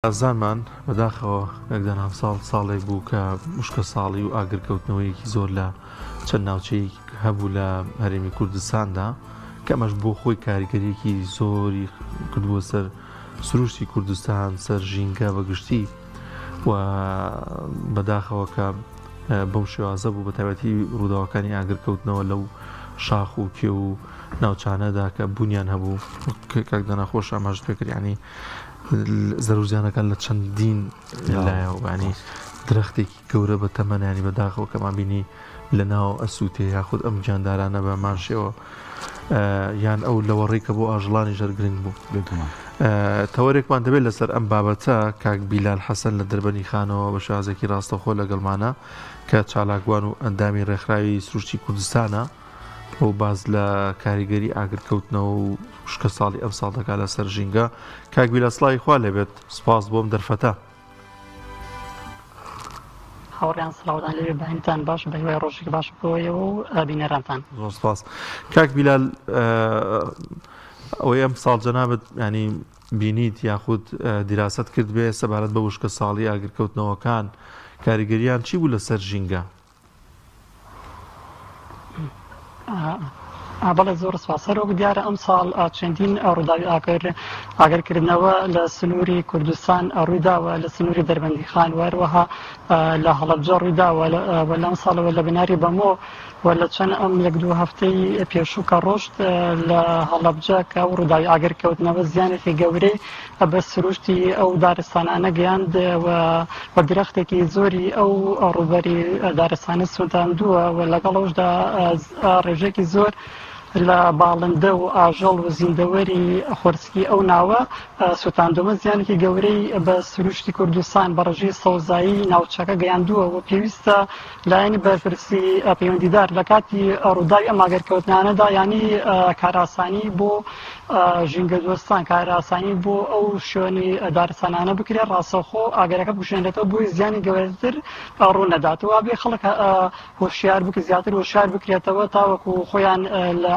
زانمان بەداخەوە یەکدان ساڵێک بوو کە مشکە ساڵی و ئاگرکەوتنەوەیەکی زۆر لە چەند ناوچەی هەبوو لە هەرێمی کوردستاندا کە ئەمەش بۆ خۆی کاریگەریەکی زۆری کردووە سەر سروشتی کوردستان، سەر ژینگە بەگشتی و بەداخەوە کە بەو شێوازە بوو بە تایبەتی ڕووداوەکانی ئاگرکەوتنەوە لەو شاخ و کێ و ناوچانەدا کە بوونیان هەبوو کاک دەناخۆش ئاماژت پێکرد ینی زەرورجانەکان لە چەندین لایەوانی درەختێکی گەورە بە تەمەنیانی بەداخەوە کەمان بینی لە ناو ئەسووتێ یاخود ئەم گیاندارانە بە ماشێەوە یان ئەو لەوەڕێی کە بۆ ئاژڵانی ژەرگرنگ بوو تەوەرێکمان دەبێت لەسەر ئەم بابەتە کاک بیلال حەسەن لە دەربەنی خانەوە بە شازێکی ڕاستەخۆ لەگەڵمانە کە چالاکوان و ئەندامی ڕێکخراوی سروشتی کوردستانە و باز لە کاریگەری ئاگرکەوتنەوە و شکە ساڵی ئەم ساڵ دەکات لەسەر ژینگە کاک بیلال سڵاوی خوا لێبێت سپاس بۆم دەرفەتە هاوڕێیان سڵاودان لێ باینتان باش بە هیوای ڕۆژێکی باش بۆیەوە و بینەرانتان زۆر سپاس کاک بیلال ئەوەی ئەم ساڵ جەنابەت ینی بینیت یاخود دیراست کرد بێ سەبارەت بە وشکە ساڵی ئاگرکەوتنەوەکان کاریگەریان چی بوو لەسەر ژینگە؟ بەڵێ زۆر سپاسەرەوە دیارە ئەم ساڵ چەندین ڕووداوی ئاگرکردنەوە لە سنووری کوردستان ڕوویداوە لە سنووری دەربەندیخان وەروەها لە هەڵەبجە ڕوویداوە لەم ساڵەوە لە بناری بەمۆ و لە چەند ئەم یەک دوو هەفتەی پێشووکە ڕۆژت لە هەڵەبجە کە ئەو ڕووداوی ئاگرکەوتنەوە زیانێکی گەورەی بە سروشتی ئەو دارستانانە گەیاند و درەختێکی زۆری ئەو ڕووبەری دارستانە سوتاندووە و لەگەڵەوەشدا ڕێژێکی زۆر لە باڵندە و ئاژەڵ و زیندەوەری خۆرسکی ئەو ناوە سوتاندۆمە زیانێکی گەورەی بە سروشتی کوردستان بە ڕێژەی سەوزایی ناوچەکە گەیاندووە و پێویستە لایەنی بەرپرسی پەیوەندیدار لە کاتی ڕووداوی ئەم ئاگرکەوتنانەدا ینی کاراسانی بۆ ژینگە دۆستان کاراسانی بۆ ئەو شوێنی دارستانانە بکرێت ڕاستەوخۆ ئاگەرەکە بشێنێتەوە بۆی زیانی گەورەتر ڕوو نەداتەوە بێ خەڵک هۆشیار بکە زیاتر هۆشیار بکرێتەوە تاوەکو خۆیان لە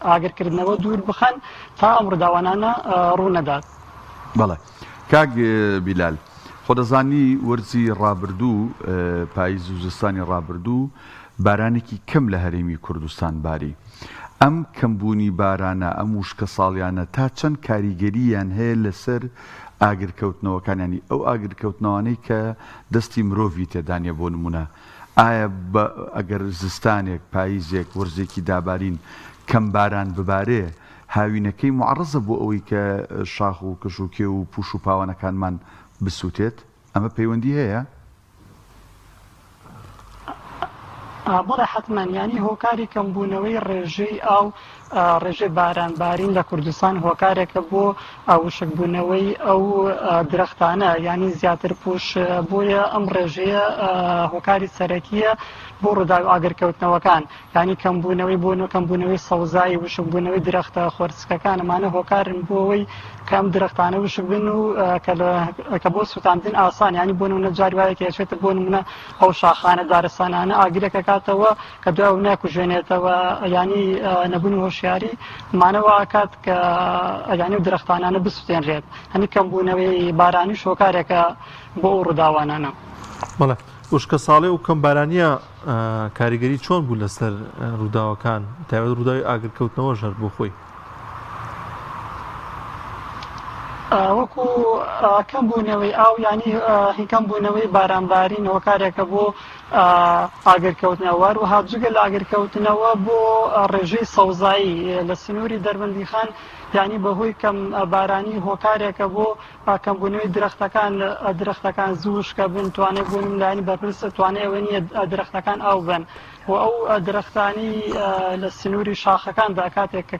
ئاگرکردنەوە دوور بخەن تا ئەم ڕووداوانانە ڕوو نەدات. بەڵێ کاک بیلال خۆ دەزانی وەرزی ڕابردوو پاییز و زستانی ڕابردوو بارانێکی کەم لە هەرێمی کوردستان باری ئەم کەمبوونی بارانە ئەم وشکە ساڵیانە تا چەند کاریگەرییان هەیە لەسەر ئاگرکەوتنەوەکانیانی ئەو ئاگرکەوتنەوەانەی کە دەستی مرۆڤی تێدانە بۆ نمونە ئایا ئەگەر زستانێک پاییزێک وەرزێکی دابارین کەم باران ببارێ هاوینەکەی معڕزە بۆ ئەوەی کە شاخ و کەژوکێ و پوش و پاوانەکانمان بسووتێت ئەمە پەیوەندی هەیە؟ بەڵێ حتمەن ینی هۆکاری کەمبوونەوەی ڕێژەی ئاو ڕێژەی بارانبارین لە کوردستان هۆکارێکە بۆ وشکبوونەوەی ئەو درەختانە ینی زیاتر پوش بۆیە ئەم ڕێژەیە هۆکاری سەرەکیە بۆ ڕووداوی ئاگرکەوتنەوەکان ینی کەمبوونەوەی بۆ کەمبوونەوەی سەوزایی وشکبوونەوەی درەختە خۆرسکەکان ئەمانە هۆکارن بۆ ئەوەی کەم درەختانە وشک بن و کە بۆ سوتاندن ئاسان ینی بۆ نمونە جاری وایەکە ئەچێتە بۆ نمونە ئەو شاخانە دارستانانە ئاگرێکە کاتەوە کە دوای ناکوژێنێتەوە ینی نەبوونی هۆشیاری مانەوە کات کە ینی و درەختانانە بسووتێنرێت هەنی کەمبوونەوەی بارانی شۆکارێکە بۆ ئەو ڕووداوانانە. بەڵێ وشکە ساڵێ و کەم بارانیە کاریگەری چۆن بوو لەسەر ڕووداوەکان تایبەت ڕووداوی ئاگرکەوتنەوە ژەر بۆ خۆی وەکو کەمبوونەوەی ئاو ینی کەمبوونەوەی بارانبارین هۆکارێکە بۆ ئاگرکەوتنەوە و هاجگە لە ئاگرکەوتنەوە بۆ ڕێژەی سەوزایی لە سنووری دەربەندیخان ینی بەهۆی کەم بارانی هۆکارێکە بۆ کەمبوونەوەی درەختەکان زووشکە بن توانێت بوون لانی بەرپرسە توانێت ئەوە نیە درەختەکان ئاو بن و ئەو درەختانی لە سنووری شاخەکاندا کاتێک کە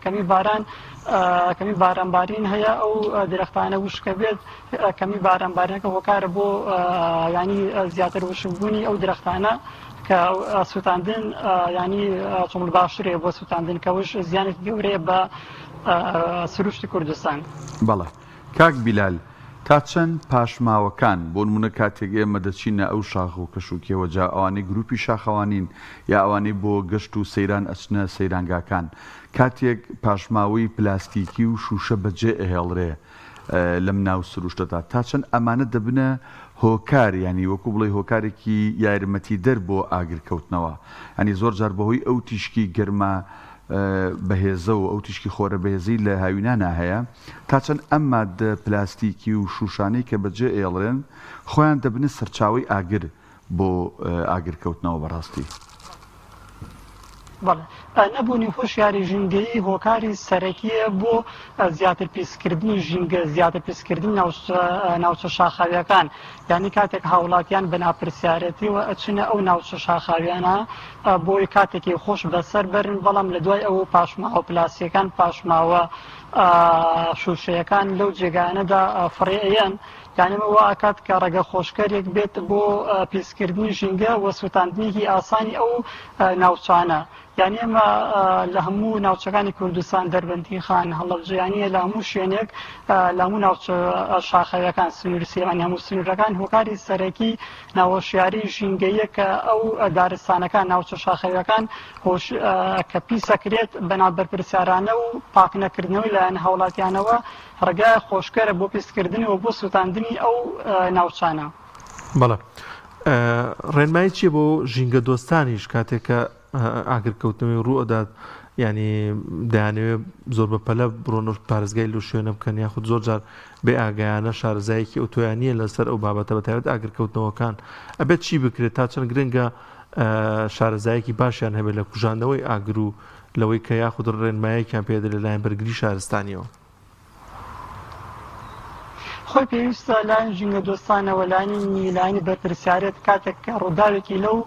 کەمی بارانبارین هەیە ئەو درەختانە وشکە بێت کەمی بارانبارینەکە هۆکارە بۆ ینی زیاتر وشکبوونی ئەو درەختانە کە سوتاندن ینی چۆن باشترێ بۆ سوتاندن کەوش زیانێت گەورەیە بە سروشتی کوردستان. بەڵێ کاک بیلال تا چەند پاشماوەکان بۆ نمونە کاتێک ئێمە دەچینە ئەو شاخ و کەشوکێوە جا ئەوانەی گروپی شاخەوانین یا ئەوانەی بۆ گەشت و سەیران ئەچنە سەیرانگاکان کاتێک پاشماوەی پلاستیکی و شوشە بەجێ ئەهێڵرێ لەم ناو سروشتەدا تا چەند ئەمانە دەبنە هۆکار ینی وەکو بڵێ هۆکارێکی یارمەتی دەر بۆ ئاگرکەوتنەوە ینی زۆر جار بەهۆی ئەو تیشکی گەرمە بەهێزە و ئەو تیشکی خۆرە بەهێزی لە هاوینانە هەیە تا چەند ئەم مادە پلاستیکی و شوشانەی کە بەجێ ئێڵێن خۆیان دەبنە سەرچاوی ئاگر بۆ ئاگرکەوتنەوە بەڕاستی. بەڵێ نەبوونی هۆشیاری ژینگەیی هۆکاری سەرەکیە بۆ زیاتر پیسکردنی ژینگە زیاتر پیسکردنی ناوچە شاخاویەکان یعنی کاتێک هاوڵاتیان بە ناپرسیارەتیەوە ئەچنە ئەو ناوچە شاخاویانە بۆی کاتێکی خۆش بەسەر بەرن بەڵام لە دوای ئەوە پاشماوە پلاسیەکان پاشماوە شوشەیەکان لەو جێگانەدا فڕێیان یانیمەوە ئاکات کە ڕێگە خۆشکەرێک بێت بۆ پیسکردنی ژینگە وە سووتاندنیکی ئاسانی ئەو ناوچانە یعنی ئێمە لە هەموو ناوچەکانی کوردستان دەربەندی خان هەڵەبجەیانیە لە هەموو شوێنێک لە هەموو ناوچە شاخەویەکان سنووری سێوانی هەموو سنوورەکان هۆکاری سەرەکی ناوەشیاری ژینگەیە کە ئەو دارستانەکان ناوچە شاخەویەکان کە پیسەکرێت بەنابەرپرسیارانە و پاکنەکردنەوەی لایەن هاوڵاتیانەوە ڕێگای خۆشکەرە بۆ پیسکردنەوە بۆ سووتاندنی ئەو ناوچانە. بەڵێ ڕێنمایی چیە بۆ ژینگە دۆستانیش کاتێکە ئاگرکەوتنەوەی ڕوئدات ینی دەیانەوێت زۆر بەپەلە بڕۆنە پارێزگای لەو شوێنە بکەن یاخود زۆر جار بێ ئاگایانە شارەزایەکی ئۆتۆیانیە لەسەر ئەو بابەتە بەتایبەت ئاگرکەوتنەوەکان ئەبێت چی بکرێت تا چەند گرنگە شارەزایەکی باشیان هەبێت لە کوژاندنەوەی ئاگر و لەوەی کە یاخود ڕێنمایەکیان پێدە لەلایەن بەرگری شارستانیەوە. خۆی پێویستە لایەن ژینگە دۆستانەوە لایانی بەرپرسیارەت کاتێک ڕووداوێکی لەو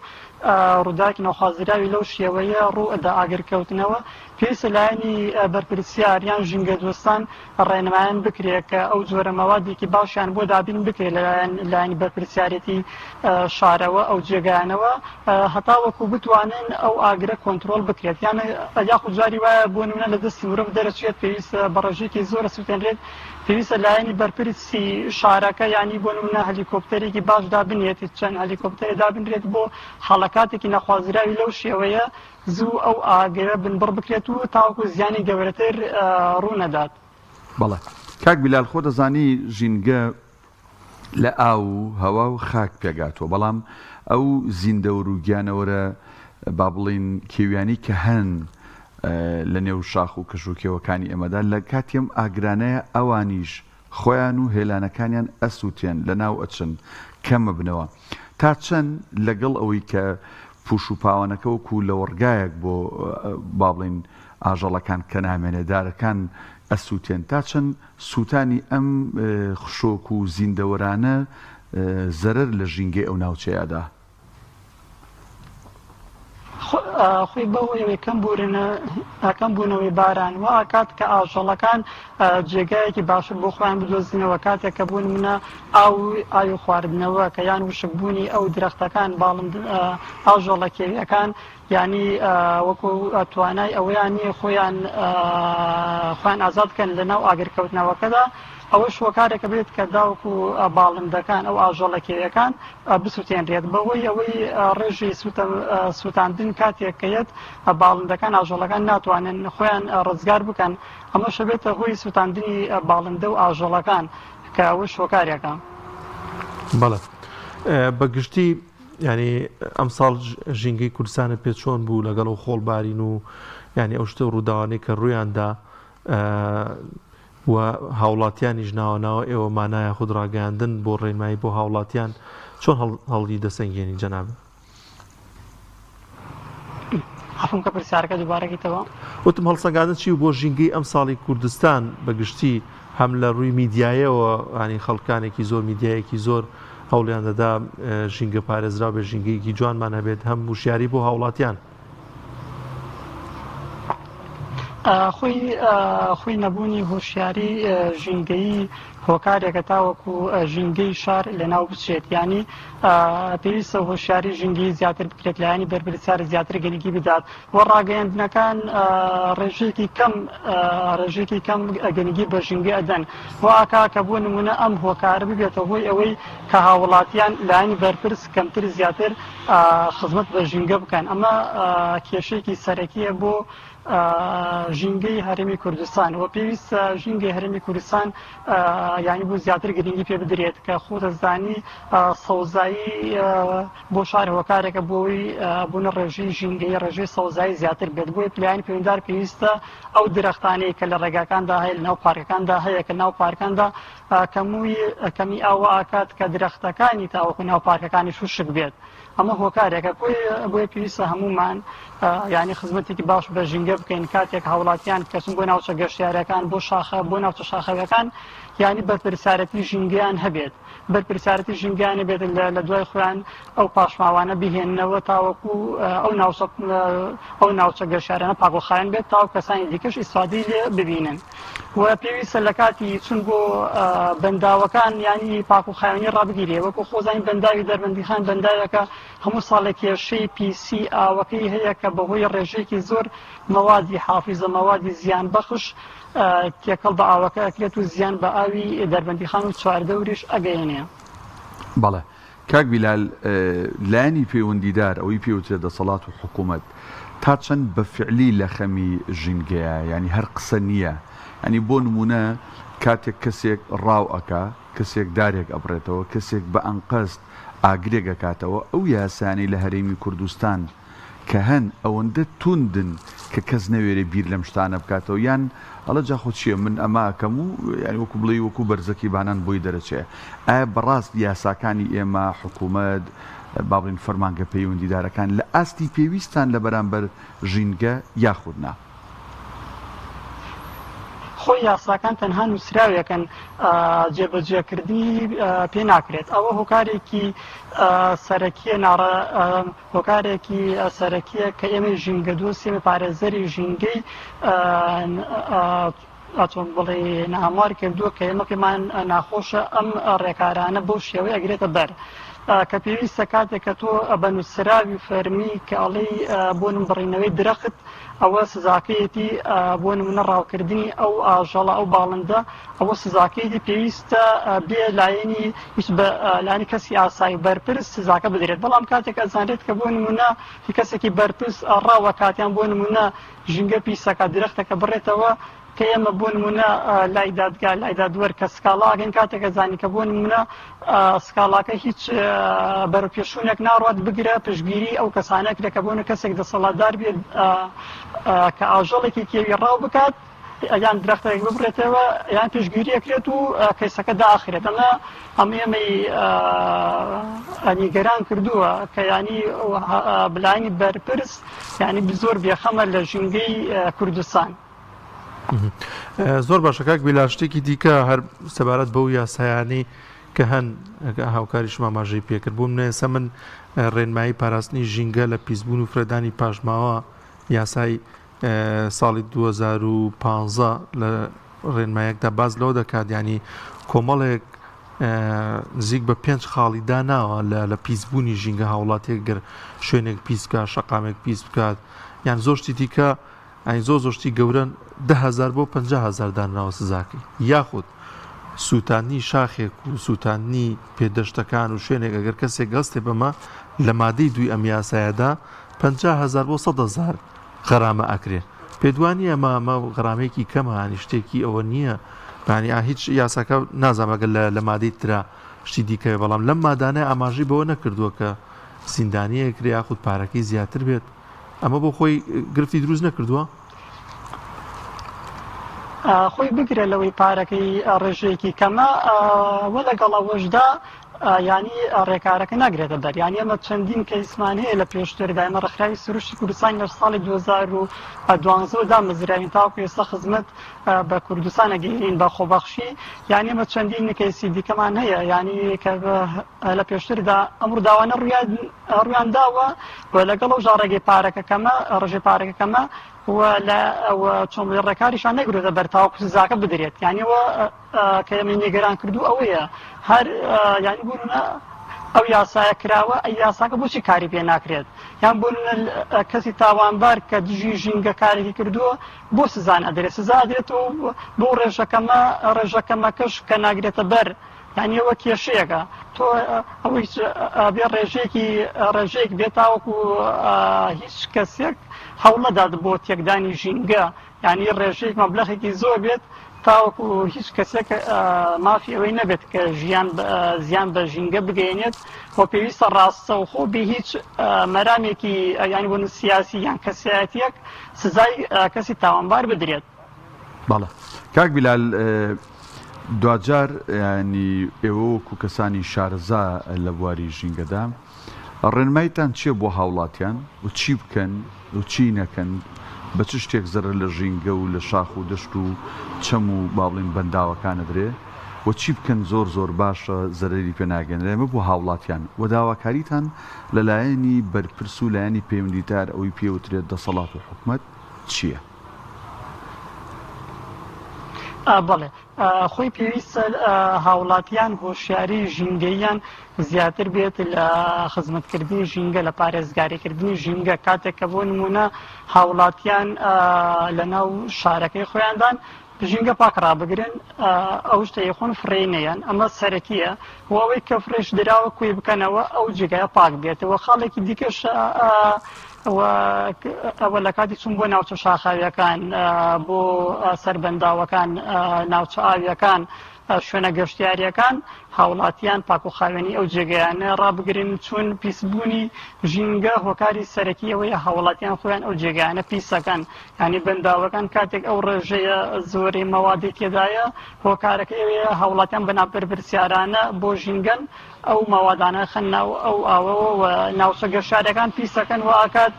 ڕووداوێکی نەخوازراوی لەو شێوەیە ڕوئەدا ئاگرکەوتنەوە پێویستە لایانی بەرپرسیار یان ژینگە دۆستان ڕێنمایان بکرێت کە ئەو جۆرە مەوادێکی باشیان بۆ دابین بکرێت لایانی بەرپرسیارەتی شارەوە ئەو جێگایانەوە هەتا وەکو بتوانن ئەو ئاگرە کۆنتترۆل بکرێت یانە یاخود جاری وایە بۆ نمونە لە دەستی مرۆڤ دەرەچێت پێویستە بە ڕێژێکی زۆرە سووتێنرێت پێویستە لایەنی بەرپرسی شارەکە ینی بۆ نمونە هەلیکۆپتەرێکی باش دابنێتی چەند هەلیکۆپتەرێ دابنرێت بۆ حاڵەکاتێکی نەخوازراوی لەو شێوەیە زوو ئەو ئاگرە بنبڕ بکرێت و تاوەکو زیانی گەورەتر ڕوونەدات. بەڵێ کاک بیلال خۆ دەزانی ژینگە لە ئاو و هەوا و خاک پێگاتەوە بەڵام ئەو زیندە و ڕووگیانەوەرە با بڵین کێویانی کە هەن لە نێو شاخ و کەژوکێوەکانی ئێمەدا لە کاتێم ئاگرانەیە ئەوانیش خۆیان و هێلانەکانیان ئەسووتێن لە ناو ئەچن کەمە بنەوە تا چەند لەگەڵ ئەوەی کە پوش و پاوانەکە وەکو لە وەرگایەک بۆ با بڵین ئاژەڵەکان کە نامێنەدارەکان ئەسووتێن تا چەند سووتانی ئەم خشۆک و زیندەوەرانە زەرەر لە ژینگەی ئەو ناوچەیەدا. خۆی بەوەی کەم بوونەوەی باران و ئاکات کە ئاژەڵەکان جێگایەکی باشتر بۆ خۆیان بدۆزینەوە کاتێک کە بوون منە ئاوی خواردنەوە کە یان وشکبوونی ئەو درەختەکان باڵند ئاژەڵەکێویەکان ینی وەکو توانای ئەوەیانی خۆیان ئازاد بکەن لە ناو ئاگرکەوتنەوەکەدا ئەوە شوەکارێکە بێت کە داوەکو باڵندەکان ئەو ئاژەڵەکێویەکان بسووتێنرێت بەوەی ئەوەی ڕێژی سووتاندن کاتێکەیەت باڵندەکان ئاژەڵەکان ناتوانن خۆیان ڕزگار بکەن ئەمە شەبێتە هۆی سووتاندنی باڵندە و ئاژەڵەکان کە ئەوە شوەکارێکە. بەڵێ بەگشتی ینی ئەمساڵ ژینگەی کوردستانە پێچۆن بوو لەگەڵ و خۆڵبارین و ینی ئەو شتە ڕووداوانەی کە ڕوویاندا و هاوڵاتیانی ژناوەناوە ئێوە مانایە خود ڕاگەاندن بۆ ڕێنمایی بۆ هاوڵاتیان چۆن هەڵی دەسەنگێنی جەنابە؟ ئەفم کە پرسیارەکە دووبارەکەیتەوە وتم هەڵسەنگاندن چی بۆ ژینگەی ئەم ساڵی کوردستان بەگشتی هەم لە ڕووی میدیایەوە ینی خەڵکانێکی زۆر میدیایەکی زۆر هەوڵیان دەدا ژینگە پارێزرا بێ ژینگەیەکی جوانمان هەبێت هەم وشیاری بۆ هاوڵاتیان. خۆی نەبوونی هۆشیاری ژینگەیی هۆکارێکە تاوەکو ژینگەی شار لەناو بچێت ینی پێویستە هۆشیاری ژینگەی زیاتر بکرێت لایانی بەرپرسیار زیاتر گەنگی بدات وە ڕاگەیاندنەکان ڕێژێکی کەم گەنگی بە ژینگە ئەدەن و ئاکا کە بۆ نمونە ئەم هۆکارە ببێتە هۆی ئەوەی کە هاوڵاتیان لایانی بەرپرس کەمتر زیاتر خزمەت بە ژینگە بکەن ئەمە کێشەیەکی سەرەکیە بۆ ژینگەی هەرێمی کوردستان و پێویستە ژینگەی هەرێمی کوردستان یعنی بۆ زیاتر گرنگی پێ بدرێت کە خۆتەزانی سەوزایی بۆ شار هۆکارێکە بۆی بوون ڕێژەی ژینگەی ڕێژەی سەوزایی زیاتر بێت بۆی پلانی پەیوەنددار پێویستە ئەو درەختانەی کە لە ڕێگاکاندا هەیە لە ناو پارکەکاندا هەیە کە ناو پارکەکاندا کەمی ئاوا ئاکات کە درەختەکانی تاوەکو ناو پارکەکانی شوشک بێت ئەمە هۆکارێکە بۆیە پێویستە هەمومان یعنی خزمەتێکی باش بە ژینگە بکەین کاتێک هاوڵاتیان کەسم بۆ ناوچە گەشتیارەکان بۆ شاخە بۆ ناوچە شاخەکان یعنی بەرپرسارەتی ژینگەیان هەبێت بەرپرسارەتی ژینگیانە بێت لە دوای خۆیان ئەو پاشماوانە بهێننەوە تاوەکو ئەو ناوچە گەشتیارانە پاکوخایەن بێت تاو کەسانی دیکەش ئیسفادەی لێ ببینن و پێویستە لە کاتی چون بۆ بەنداوەکان ینی پاکوخایەنی ڕابگیرێ وەکو خۆزانی بەنداوی دەربەندیخان بەنداوێکە هەموو ساڵێک کێشەی پیسی ئاوەکەی هەیە کە بەهۆی ڕێژەیەکی زۆر مەوادی حافیزە مەوادی زیان بەخش تێکەڵ بە ئاوەکە ئەکرێت و زیان بە ئاوی دەربەندیخان و چواردەوریش ئەگەیەنێ. بەڵێ کاک بیلال لانی پەیوەندیدار ئەوەی پێوترێت دەسەڵات و حکوومەت تا چەند بە فعلی لە خەمی ژینگەیە ینی هەر قسە نییە ینی بۆ نمونە کاتێک کەسێک ڕاو ئەکا کەسێک دارێک ئەبڕێتەوە کەسێک بە ئەنقەست ئاگرێک ئەکاتەوە ئەو یاسانەی لە هەرێمی کوردستان کە هەن ئەوەندە توندن کە کەس نەوێرە بیر لەم شتانە بکاتەوە یان ئەڵە جاخۆ چییە من ئەمە ئەکەم و یعنی وەکو بڵێ وەکو بەرزەکی بانان بۆی دەرەچێ ئایا بەڕاست یاساکانی ئێمە حکوومەت با بڵین فەرمانگە پەیوەندیدارەکان لە ئاستی پێویستان لە بەرامبەر ژینگە یاخودنا خۆی یاساکان تەنها نووسراوێکن جێبەجێکردنی پێ ناکرێت ئەوە هۆکارێکی سەرەکیە هۆکارێکی سەرەکیە کە ئێمە ژینگە دۆسیێمە پارێزەری ژینگەی ئەچۆن بڵێ نامار کردووە کە ئێمە پێمان ناخۆشە ئەم ڕێکارانە بەو شێوەی ئەگرێتە بەر کە پێویستە کاتێک کە تۆ بە نووسراوی فەرمی کە ئەڵێ بۆ بڕینەوەی درەخت ئەوە سزاکەیەتی بۆ نمونە ڕاوکردنی ئەو ئاژەڵە ئەو باڵندە ئەوە سزاکەیەتی پێویستە بێ لایەنی هیچ بە لانی کەسی ئاسایی بەرپرس سزاکە بدرێت بەڵام کاتێک ئەزانرێت کە بۆ نمونە کەسێکی بەرپرس ڕاوە کاتیان بۆ نمونە ژینگە پیسەکە درەختەکە بڕێتەوە کە ئێمە بۆ نمونە لای دادگا لای دادوەر کە سکاڵاگەن کاتێکە زانی کە بۆ نمونە سکاڵاکە هیچ بەرەپێشوونێک ناڕات بگرە پشتگیری ئەو کەسانە کرێت کە بۆنە کەسێک دەسەڵاتدار بێت کە ئاژەڵێکی کێوی ڕاو بکات یان درەختێک ببڕێتەوە یان پێشگیری ئەکرێت و کەیسەکە داخرێت ئەمەی نیگەران کردووە کە ینی بلانی بەرپرس ینی زۆر بێخەمە لە ژینگەی کوردستان. زۆر باشە کاک بیلال شتێکی دیکە هەر سەبارەت بەو یاسایانی کە هەن هاوکاریشما ماژەی پێکرد بووم نێسە من ڕێنمایی پاراستنی ژینگە لە پیسبوون و فرەدانی پاشماوە یاسای ساڵی 2015 لە ڕێنمایەکدا باز لەوە دەکات ینی کۆمەڵێک نزیک بە 5 خاڵی داناوە لە پیسبوونی ژینگە هاوڵاتێک گەر شوێنێک پیس بکات شەقامێک پیس بکات یان زۆر شتی دیکە زۆشتی گەورن 10,000 بۆ 50,000 دانراوە سزاکەی یاخود سووتانی شاخێک و سووتانی پێدەشتەکان و شوێنێک ئەگەر کەسێک گەستێ بەمە لە مادەی دوی ئەم یاسایەدا 50,000 بۆ 100,000 غەرامە ئەکرێ پێدوانی ئەمە غەرامێکی کەمە هانی شتێکی ئەوە نییە بانی هیچ یاساکە نازانمەگەر لە مادەی ترا شتی دیکە بەڵام لەم مادانە ئاماژەی بەوە نەکردووە کە زیندانیەکرێ یاخود پارەکەی زیاتر بێت ئەمە بۆ خۆی گرفتی دروست نەکردووە خۆی بگرێت لەوەی پارەکەی ڕێژەیەکی کەمە وە لەگەڵ ئەوەشدا ینی ڕێکارەکە ناگرێتە بەر یانی ئەمە چەندین کەیسمان هەیە لە پێشتردا ئەمە ڕێکخراوی سروشتی کوردستان لە ساڵی 2012 مزراوین تاوەکو ئێستا خزمەت بە کوردستان ئەگەیەنین بە خۆبەخشی یانی ئەمە چەندین کەیسی دیکەمان هەیە ینی کە لە پێشتردا ئەمڕ داوانە ڕویان داوە و لەگەڵ ئەو ژاڕێگەی پارەکەکەمە ڕێژەی پارەکەکەمە چۆن ڕێکاریشان نەگرێتە بەر تاوەکو سزاکە بدرێت یانیەوە کە ئێمە نیگەران کردو ئەوەیە هەر ینی بوونە ئەو یاسایە کراوە ئەی یاساکە بۆچی کاری پێ ناکرێت یان بوونە کەسی تاوانبار کە دژی ژینگە کارێکی کردووە بۆ سزان ئەدرێت سزا ئەدرێتەوە بۆ ڕێژەکەمەکەش کە ناگرێتە بەر یعنی ئەوە کێشەیەکە تۆ ئەوەی بێ ڕێژەیەک بێت تاوەکو هیچ کەسێک هەوڵ نەدات بۆ تێکدانی ژینگە یعنی ڕێژەیەک مەبلەغێکی زۆر بێت تاوەکو هیچ کەسێک مافی ئەوەی نەبێت کە زیان بە ژینگە بگەێنێت بۆ پێویستە ڕاستەوخۆ بێ هیچ مەرامێکی ینی بۆ سیاسی یان کەسایەتیەک سزای کەسی تاوانبار بدرێت. بەڵێ کاک بیلال دوجار ینی ئێوە وەکو کەسانی شارەزا لە بواری ژینگەدا ڕێنمایتان چییە بۆ هاوڵاتیان و چی بکەن و چی نەکەن بە چ شتێک زەرە لە ژینگە و لە شاخ و دەشت و چەم و باڵین بەنداوەکانە درێ و چی بکەن زۆر باشە زەرری پێ ناگەنرێ ئەمە بۆ هاوڵاتیان و داواکاریتان لەلایەنی بەرپرس و لایەنی پەیوەندیدار ئەوەی پێوترێت دەسەڵات و حکومەت چییە؟ بەڵێ خۆی پێویستە هاوڵاتیان هۆشیاری ژینگەیان زیاتر بێت لە خزمەتکردنی ژینگە لە پارێزگاریکردنی ژینگە کاتێک کە بۆ نمونە هاوڵاتیان لە ناو شارەکەی خۆیاندان ژینگە پاک ڕابگرن ئەو شتەی خۆن فڕێنەیەن ئەمە سەرەکیە و ئەوەی کە فرێش دراوە کوێ بکەنەوە ئەو جێگایە پاک بێتەوە خاڵێکی دیکەش ئەوە لە کاتی چوون بۆ ناوچە شاخاویەکان بۆ سەربەنداوەکان ناوچە ئاویەکان شوێنە گەشتیاریەکان هاوڵاتیان پاک و خاوێنی ئەو جێگەیانە ڕابگرن چون پیسبوونی ژینگە هۆکاری سەرەکی ئەوەیە هاوڵاتیان خۆیان ئەو جێگەیانە پیسەکەن ینی بەنداوەکان کاتێک ئەو ڕێژەیە زۆری مەوادی تێدایە هۆکارەکە ئەوەیە هاوڵاتیان بەناوبەر پرسیارانە بۆ ژینگەن ئەو مەوادانە خەنناو ئەو ئاوەوە ناوچە گەشتیاریەکان پیسەکەن و ئاکات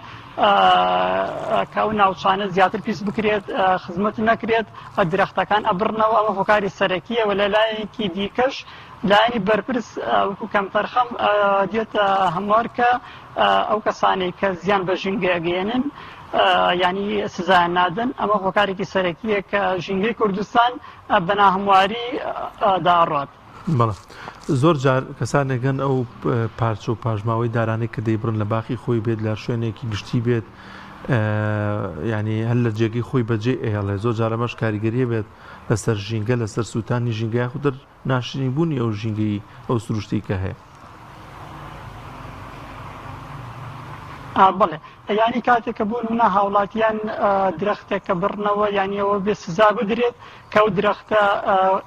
کە ئەو ناوچانە زیاتر پیس بکرێت خزمەت نەکرێت درەختەکان ئەبڕنەوە ئەمە هۆکاری سەرەکیەوە لە لایەکی دیکەش لایەنی بەرپرس وەکو کەمتەرخەم دێتە هەموار کە ئەو کەسانی کە زیان بە ژینگەگەێنن ینی سزایان نادن ئەمە هۆکارێکی سەرەکیە کە ژینگەی کوردستان بەنا هەمواری داڕات. بەڵێ زۆر جار کەسانێکگەن ئەو پارچە و پاژماوەی دارانەی کە دەیبڕن لە باخی خۆی بێت لە شوێنێکی گشتی بێت ینی هەر لە جێگەی خۆی بەجێ ئێڵێ زۆر جارەمەش کاریگەریە بێت لەسەر ژینگە لەسەر سووتانی ژینگای خودر ناشرین بوونی ئەو ژینگەی ئەو سروشتی کە هەیە. بەڵێ ینی کاتێک کە بوون منە هاوڵاتیان درەختێک کە بڕنەوە یانیەوە بێ سزا بدرێت کە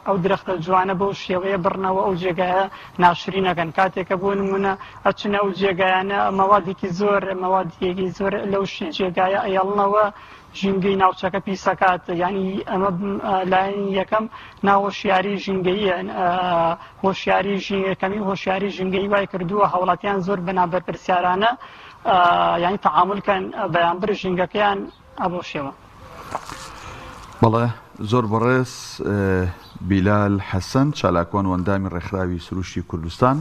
ئەو درەختە جوانە بەو شێوەیە بڕنەوە ئەو جێگایە ناشرینەکەن کاتێکە بۆ نمونە ئەچنە ئەو جێگایانە مەوادێکی زۆر مەوادێکی زۆر لەو جێگایە ئەیڵنەوە ژینگەی ناوچەکە پیسەکات ینی ئەمە لایەنی یەکەم ناوەشیاری ژینگەیە هۆشیاری ژینگەکەمی هۆشیاری ژینگەی وای کردووە هاوڵاتیان زۆر بەنابەر پرسیارانە یعنی تەعاملکەن بەیانبر ژینگەکەیان ئەبۆ شێوە. بەڵێ زۆر بەڕێز بیلال حەسەن چالاکۆن وەندامی ڕێکخراوی سروشتی کوردستان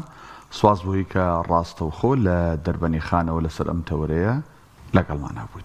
سواز بۆی کە ڕاستەوخۆ لە دەربەنی خانەوە لەسەر ئەم تەورەیە لەگەڵمان هەبوویت.